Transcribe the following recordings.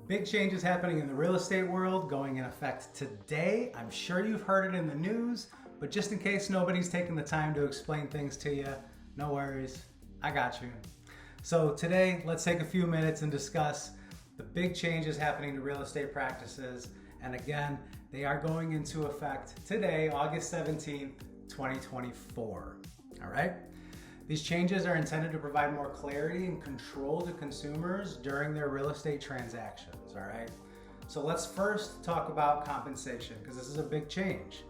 Big changes happening in the real estate world going in effect today. I'm sure you've heard it in the news, but just in case nobody's taking the time to explain things to you, no worries, I got you. So today, let's take a few minutes and discuss the big changes happening to real estate practices. And again, they are going into effect today, August 17th, 2024. All right? These changes are intended to provide more clarity and control to consumers during their real estate transactions, all right? So let's first talk about compensation, because this is a big change.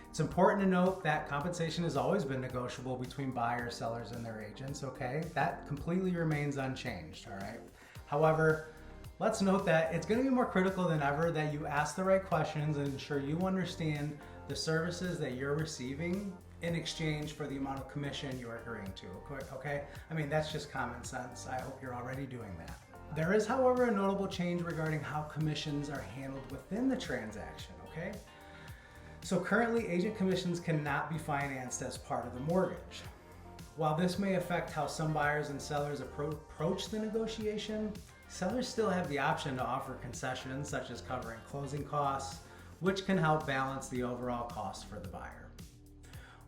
It's important to note that compensation has always been negotiable between buyers, sellers, and their agents, okay? That completely remains unchanged, all right? However, let's note that it's gonna be more critical than ever that you ask the right questions and ensure you understand the services that you're receiving in exchange for the amount of commission you're agreeing to, okay? I mean, that's just common sense. I hope you're already doing that. There is, however, a notable change regarding how commissions are handled within the transaction, okay? So currently, agent commissions cannot be financed as part of the mortgage. While this may affect how some buyers and sellers approach the negotiation, sellers still have the option to offer concessions such as covering closing costs, which can help balance the overall cost for the buyer.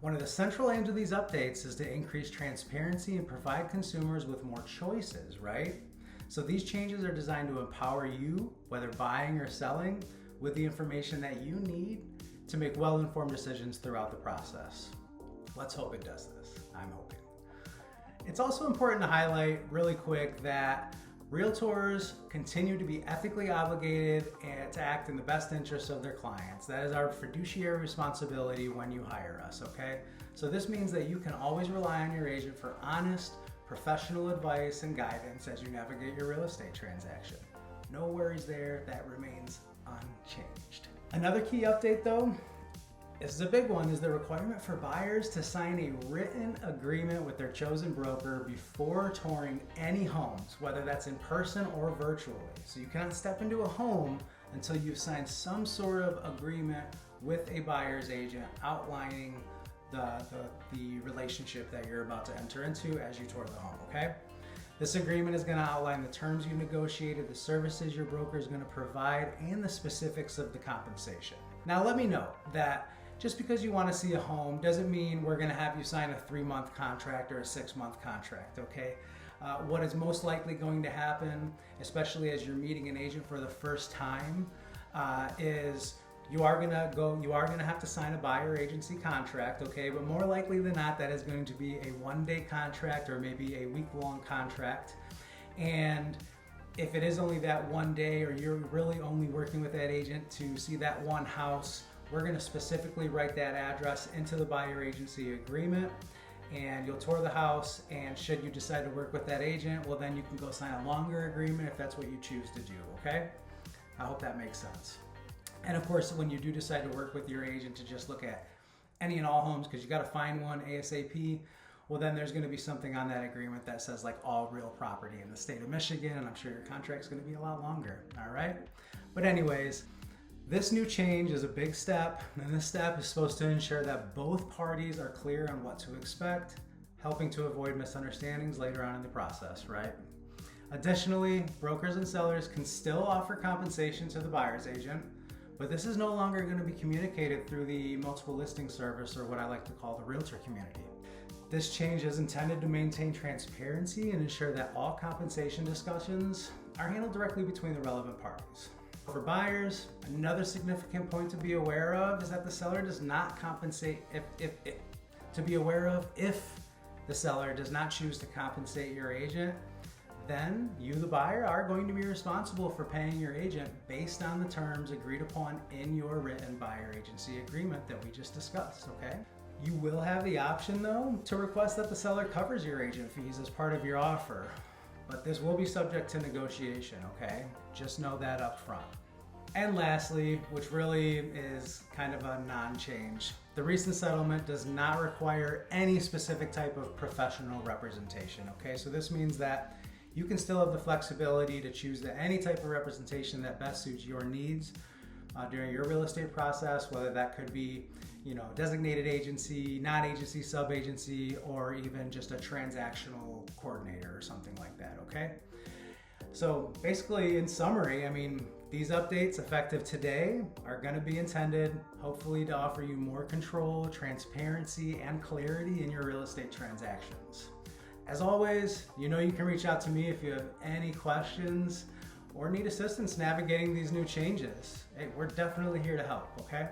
One of the central aims of these updates is to increase transparency and provide consumers with more choices, right? So these changes are designed to empower you, whether buying or selling, with the information that you need to make well-informed decisions throughout the process. Let's hope it does this. I'm hoping. It's also important to highlight really quick that Realtors continue to be ethically obligated and to act in the best interests of their clients. That is our fiduciary responsibility when you hire us, okay? So this means that you can always rely on your agent for honest, professional advice and guidance as you navigate your real estate transaction. No worries there, that remains unchanged. Another key update though, this is a big one, is the requirement for buyers to sign a written agreement with their chosen broker before touring any homes, whether that's in person or virtually. So you cannot step into a home until you've signed some sort of agreement with a buyer's agent outlining the relationship that you're about to enter into as you tour the home, okay? This agreement is going to outline the terms you negotiated, the services your broker is going to provide, and the specifics of the compensation. Now let me note that just because you want to see a home doesn't mean we're going to have you sign a 3-month contract or a 6-month contract, okay? What is most likely going to happen, especially as you're meeting an agent for the first time, is you are going to have to sign a buyer agency contract, okay? But more likely than not, that is going to be a 1-day contract or maybe a week-long contract. And if it is only that 1 day, or you're really only working with that agent to see that one house, we're going to specifically write that address into the buyer agency agreement, and you'll tour the house, and should you decide to work with that agent, well then you can go sign a longer agreement if that's what you choose to do, okay? I hope that makes sense. And of course, when you do decide to work with your agent to just look at any and all homes, because you got to find one ASAP, well then there's going to be something on that agreement that says like all real property in the state of Michigan, and I'm sure your contract's going to be a lot longer, all right? But anyways, this new change is a big step, and this step is supposed to ensure that both parties are clear on what to expect, helping to avoid misunderstandings later on in the process, right? Additionally, brokers and sellers can still offer compensation to the buyer's agent, but this is no longer going to be communicated through the multiple listing service, or what I like to call the realtor community. This change is intended to maintain transparency and ensure that all compensation discussions are handled directly between the relevant parties. For buyers, another significant point to be aware of is that the seller does not compensate if the seller does not choose to compensate your agent, then you, the buyer, are going to be responsible for paying your agent based on the terms agreed upon in your written buyer agency agreement that we just discussed, okay? You will have the option though to request that the seller covers your agent fees as part of your offer, but this will be subject to negotiation, okay? Just know that up front. And lastly, which really is kind of a non-change, the recent settlement does not require any specific type of professional representation, okay? So this means that you can still have the flexibility to choose any type of representation that best suits your needs during your real estate process, whether that could be, designated agency, non-agency, sub-agency, or even just a transactional coordinator or something like that, okay? So basically, in summary, I mean, these updates effective today are going to be intended hopefully to offer you more control, transparency, and clarity in your real estate transactions. As always, you know you can reach out to me if you have any questions or need assistance navigating these new changes. Hey, we're definitely here to help, okay?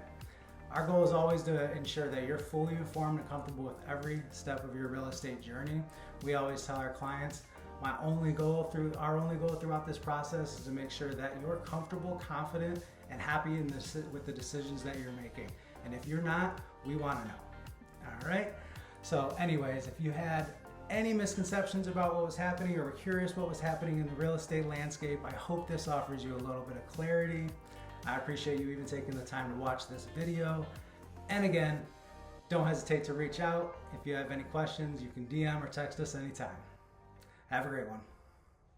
Our goal is always to ensure that you're fully informed and comfortable with every step of your real estate journey. We always tell our clients, our only goal throughout this process is to make sure that you're comfortable, confident, and happy with the decisions that you're making. And if you're not, we want to know. All right? So anyways, if you had any misconceptions about what was happening or were curious what was happening in the real estate landscape, I hope this offers you a little bit of clarity. I appreciate you even taking the time to watch this video. And again, don't hesitate to reach out. If you have any questions, you can DM or text us anytime. Have a great one.